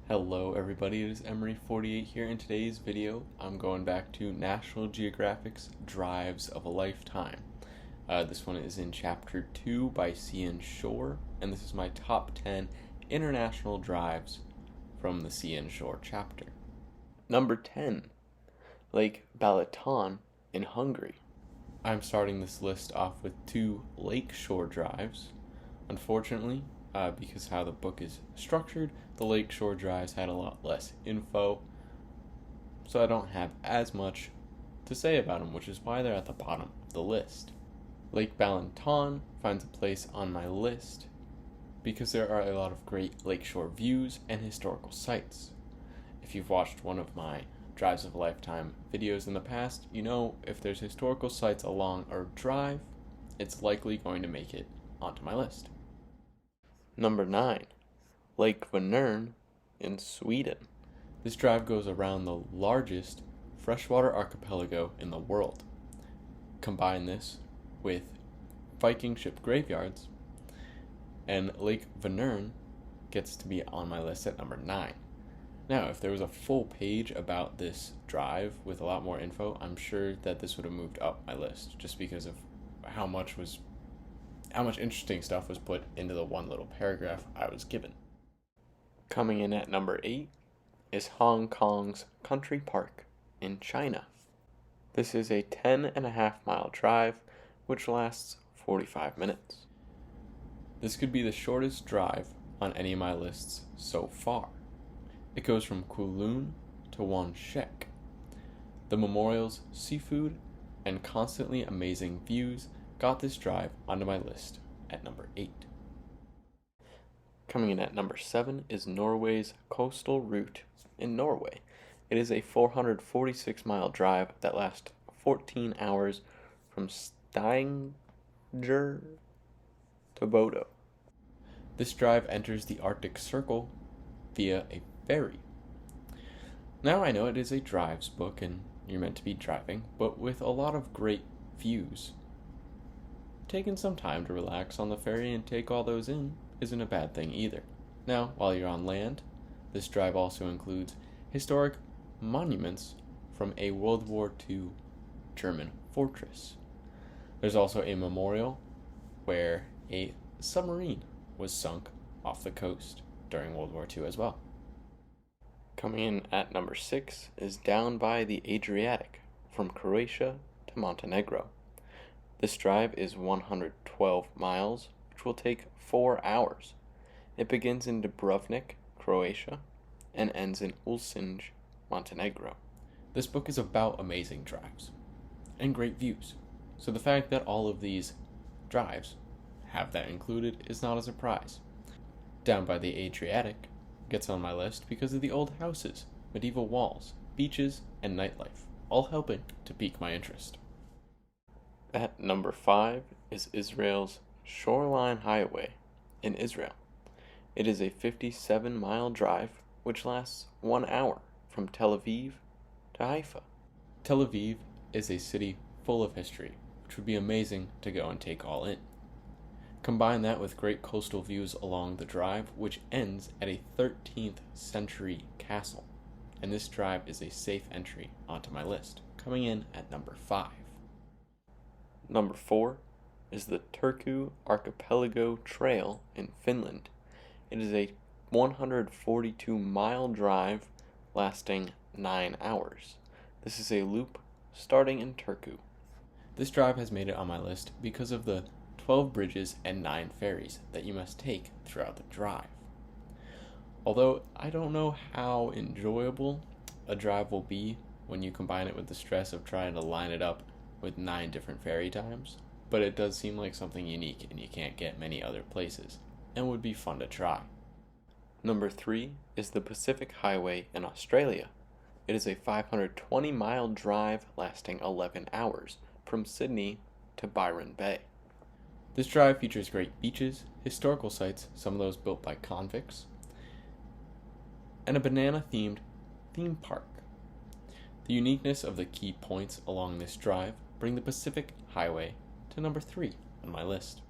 Hello everybody, it is Emery48 here. In today's video, I'm going back to National Geographic's Drives of a Lifetime. This one is in Chapter 2 by Sea and Shore, and this is my top 10 international drives from the Sea and Shore chapter. Number 10, Lake Balaton in Hungary. I'm starting this list off with 2 lakeshore drives. Unfortunately, because how the book is structured, the lakeshore drives had a lot less info, so I don't have as much to say about them, which is why they're at the bottom of the list. Lake Balaton finds a place on my list because there are a lot of great lakeshore views and historical sites. If you've watched one of my Drives of a Lifetime videos in the past, you know if there's historical sites along a drive, it's likely going to make it onto my list. Number 9, Lake Vennen in Sweden. This drive goes around the largest freshwater archipelago in the world. Combine this with Viking ship graveyards, and Lake Vennen gets to be on my list at number 9. Now, if there was a full page about this drive with a lot more info, I'm sure that this would have moved up my list, just because of how much interesting stuff was put into the one little paragraph I was given. Coming in at number 8 is Hong Kong's Country Park in China. This is a 10.5-mile drive, which lasts 45 minutes. This could be the shortest drive on any of my lists so far. It goes from Kowloon to Wanshek. The memorials, seafood, and constantly amazing views got this drive onto my list at number 8. Coming in at number 7 is Norway's coastal route in Norway. It is a 446-mile drive that lasts 14 hours from Stavanger to Bodo. This drive enters the Arctic Circle via a ferry. Now I know it is a drives book and you're meant to be driving, but with a lot of great views. Taking some time to relax on the ferry and take all those in isn't a bad thing either. Now, while you're on land, this drive also includes historic monuments from a World War II German fortress. There's also a memorial where a submarine was sunk off the coast during World War II as well. Coming in at number 6 is Down by the Adriatic, from Croatia to Montenegro. This drive is 112 miles, which will take 4 hours. It begins in Dubrovnik, Croatia, and ends in Ulcinj, Montenegro. This book is about amazing drives and great views, so the fact that all of these drives have that included is not a surprise. Down by the Adriatic gets on my list because of the old houses, medieval walls, beaches, and nightlife, all helping to pique my interest. At number 5 is Israel's Shoreline Highway in Israel. It is a 57-mile drive which lasts 1 hour from Tel Aviv to Haifa. Tel Aviv is a city full of history, which would be amazing to go and take all in. Combine that with great coastal views along the drive, which ends at a 13th century castle, and this drive is a safe entry onto my list, coming in at number 5. Number 4 is the Turku Archipelago Trail in Finland. It is a 142-mile drive lasting 9 hours. This is a loop starting in Turku. This drive has made it on my list because of the 12 bridges and 9 ferries that you must take throughout the drive. Although I don't know how enjoyable a drive will be when you combine it with the stress of trying to line it up with 9 different ferry times, but it does seem like something unique and you can't get many other places, and would be fun to try. Number 3 is the Pacific Highway in Australia. It is a 520-mile drive lasting 11 hours from Sydney to Byron Bay. This drive features great beaches, historical sites, some of those built by convicts, and a banana-themed theme park. The uniqueness of the key points along this drive bring the Pacific Highway to number 3 on my list.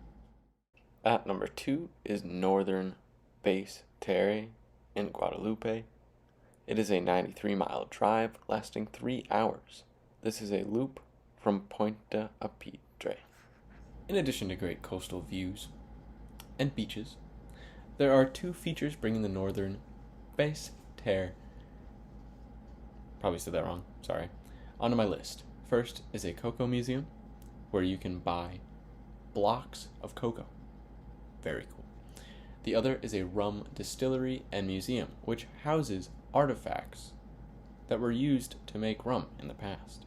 At number 2 is Northern Base Terre in Guadalupe. It is a 93-mile drive lasting 3 hours. This is a loop from Pointe a Pitre. In addition to great coastal views and beaches, there are 2 features bringing the northern Basse Terre, probably said that wrong, sorry, onto my list. First is a cocoa museum, where you can buy blocks of cocoa. Very cool. The other is a rum distillery and museum, which houses artifacts that were used to make rum in the past.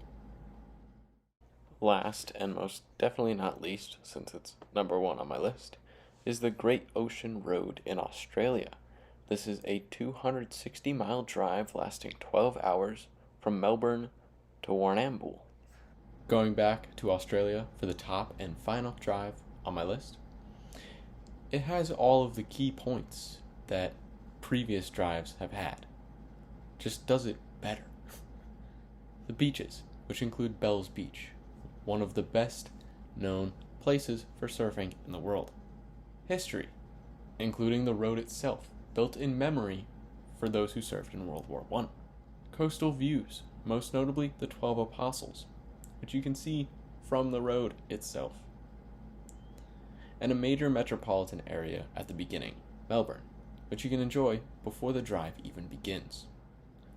Last, and most definitely not least, since it's number 1 on my list, is the Great Ocean Road in Australia. This is a 260-mile drive lasting 12 hours from Melbourne to Warrnambool. Going back to Australia for the top and final drive on my list, it has all of the key points that previous drives have had. Just does it better. The beaches, which include Bells Beach, one of the best known places for surfing in the world. History, including the road itself, built in memory for those who served in World War I. Coastal views, most notably the 12 Apostles, which you can see from the road itself. And a major metropolitan area at the beginning, Melbourne, which you can enjoy before the drive even begins.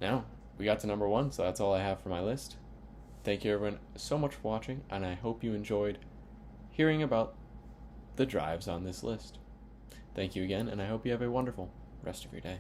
Now, we got to number 1, so that's all I have for my list. Thank you everyone so much for watching, and I hope you enjoyed hearing about the drives on this list. Thank you again, and I hope you have a wonderful rest of your day.